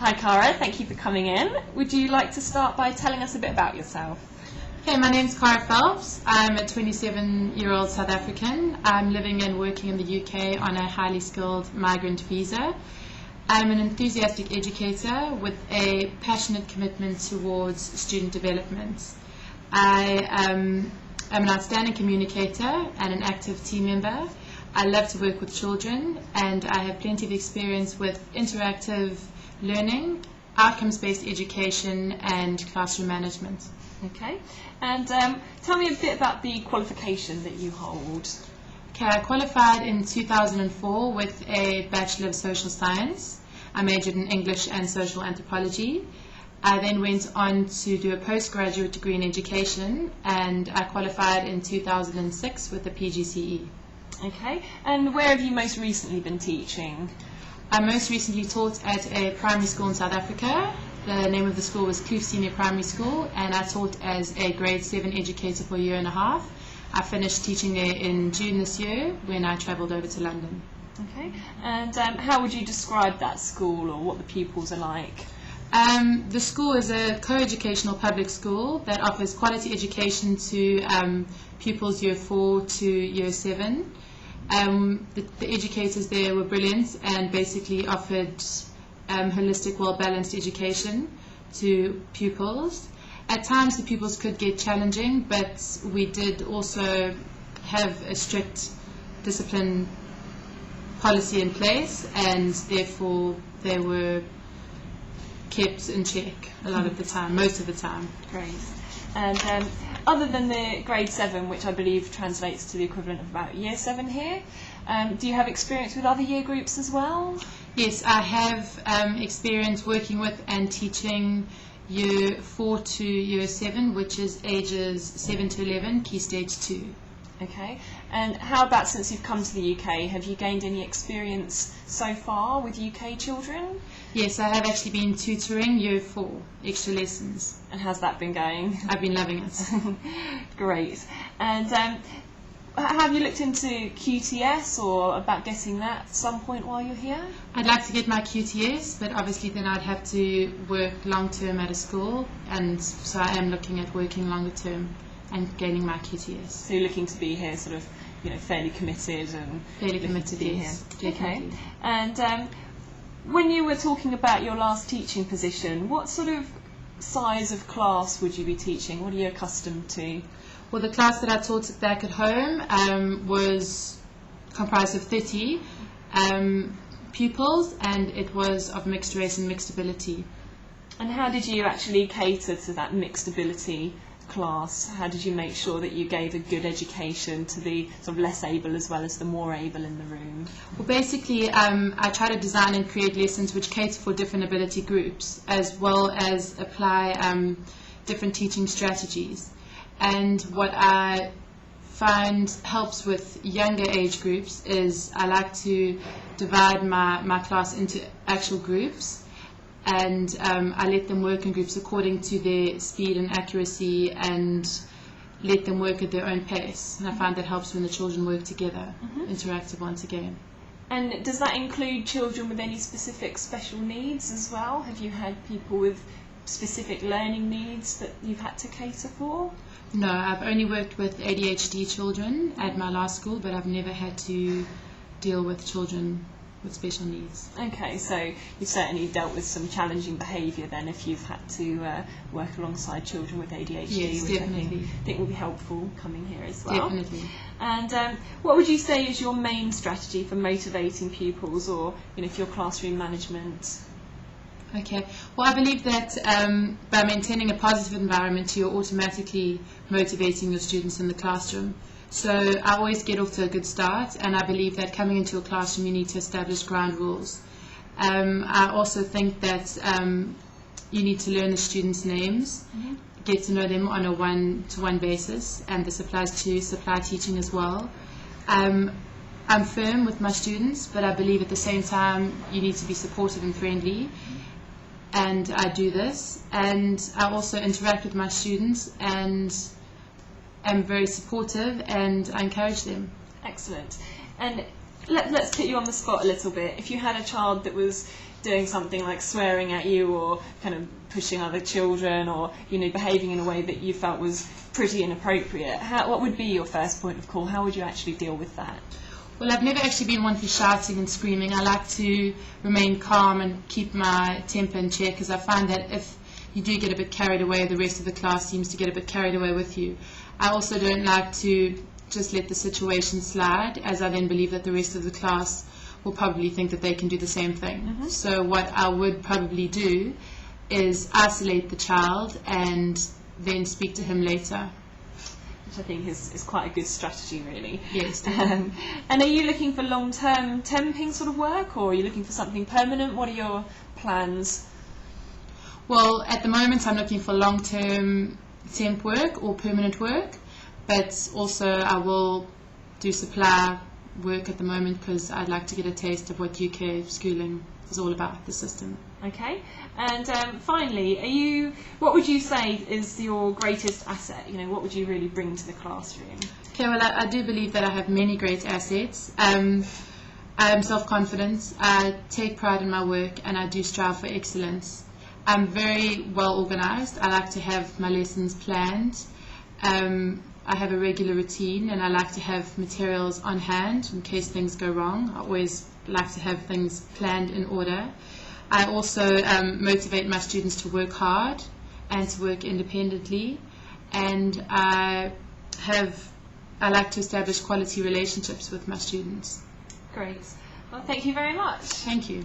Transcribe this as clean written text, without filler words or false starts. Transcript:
Hi Cara, thank you for coming in. Would you like to start by telling us a bit about yourself? Okay, my name's Cara Phelps. I'm a 27-year-old South African. I'm living and working in the UK on a highly skilled migrant visa. I'm an enthusiastic educator with a passionate commitment towards student development. I am an outstanding communicator and an active team member. I love to work with children, and I have plenty of experience with interactive learning, outcomes-based education, and classroom management. Okay, and tell me a bit about the qualification that you hold. Okay, I qualified in 2004 with a Bachelor of Social Science. I majored in English and Social Anthropology. I then went on to do a postgraduate degree in education, and I qualified in 2006 with the PGCE. Okay, and where have you most recently been teaching? I most recently taught at a primary school in South Africa. The name of the school was Kloof Senior Primary School, and I taught as a grade 7 educator for a year and a half. I finished teaching there in June this year when I travelled over to London. Okay, and how would you describe that school, or what the pupils are like? The school is a co-educational public school that offers quality education to pupils year 4 to year 7. The educators there were brilliant and basically offered holistic, well-balanced education to pupils. At times the pupils could get challenging, but we did also have a strict discipline policy in place, and therefore they were kept in check a lot of the time, most of the time. Great. And other than the grade 7, which I believe translates to the equivalent of about year 7 here, do you have experience with other year groups as well? Yes, I have experience working with and teaching year 4 to year 7, which is ages 7 to 11, Key Stage 2. Okay, and how about since you've come to the UK, have you gained any experience so far with UK children? Yes, I have actually been tutoring year 4, extra lessons. And how's that been going? I've been loving it. Great. And have you looked into QTS or about getting that at some point while you're here? I'd like to get my QTS, but obviously then I'd have to work long term at a school, and so I am looking at working longer term and gaining my QTS. So you're looking to be here sort of, fairly committed and fairly committed to be yes, here. Okay. And when you were talking about your last teaching position, what sort of size of class would you be teaching? What are you accustomed to? Well, the class that I taught back at home was comprised of 30 pupils, and it was of mixed race and mixed ability. And how did you actually cater to that mixed ability class? How did you make sure that you gave a good education to the sort of less able as well as the more able in the room? Well, basically, I try to design and create lessons which cater for different ability groups, as well as apply different teaching strategies. And what I find helps with younger age groups is I like to divide my class into actual groups, and I let them work in groups according to their speed and accuracy, and let them work at their own pace. And I find that helps when the children work together, interactive once again. And does that include children with any specific special needs as well? Have you had people with specific learning needs that you've had to cater for? No, I've only worked with ADHD children at my last school, but I've never had to deal with children with special needs. Okay, so you've certainly dealt with some challenging behaviour then if you've had to work alongside children with ADHD, yes, which definitely. I think will be helpful coming here as well. Definitely. And what would you say is your main strategy for motivating pupils, or for your classroom management? Okay, well, I believe that by maintaining a positive environment, you're automatically motivating your students in the classroom. So I always get off to a good start, and I believe that coming into a classroom you need to establish ground rules. I also think that you need to learn the students' names, get to know them on a one-to-one basis, and this applies to supply teaching as well. I'm firm with my students, but I believe at the same time you need to be supportive and friendly. And I do this, and I also interact with my students and am very supportive, and I encourage them. Excellent. And let's put you on the spot a little bit. If you had a child that was doing something like swearing at you or kind of pushing other children or, you know, behaving in a way that you felt was pretty inappropriate, what would be your first point of call? How would you actually deal with that? Well, I've never actually been one for shouting and screaming. I like to remain calm and keep my temper in check, because I find that if you do get a bit carried away, the rest of the class seems to get a bit carried away with you. I also don't like to just let the situation slide, as I then believe that the rest of the class will probably think that they can do the same thing. Mm-hmm. So what I would probably do is isolate the child and then speak to him later. Which I think is quite a good strategy, really. Yes. And are you looking for long-term temping sort of work, or are you looking for something permanent? What are your plans? Well, at the moment I'm looking for long-term temp work or permanent work, but also I will do supply work at the moment, because I'd like to get a taste of what UK schooling is all about, the system. Okay, and finally, what would you say is your greatest asset? You know, what would you really bring to the classroom? Okay, well, I do believe that I have many great assets. I am self-confident, I take pride in my work, and I do strive for excellence. I'm very well organised. I like to have my lessons planned. I have a regular routine, and I like to have materials on hand in case things go wrong. I always like to have things planned in order. I also motivate my students to work hard and to work independently, and I like to establish quality relationships with my students. Great. Well, thank you very much. Thank you.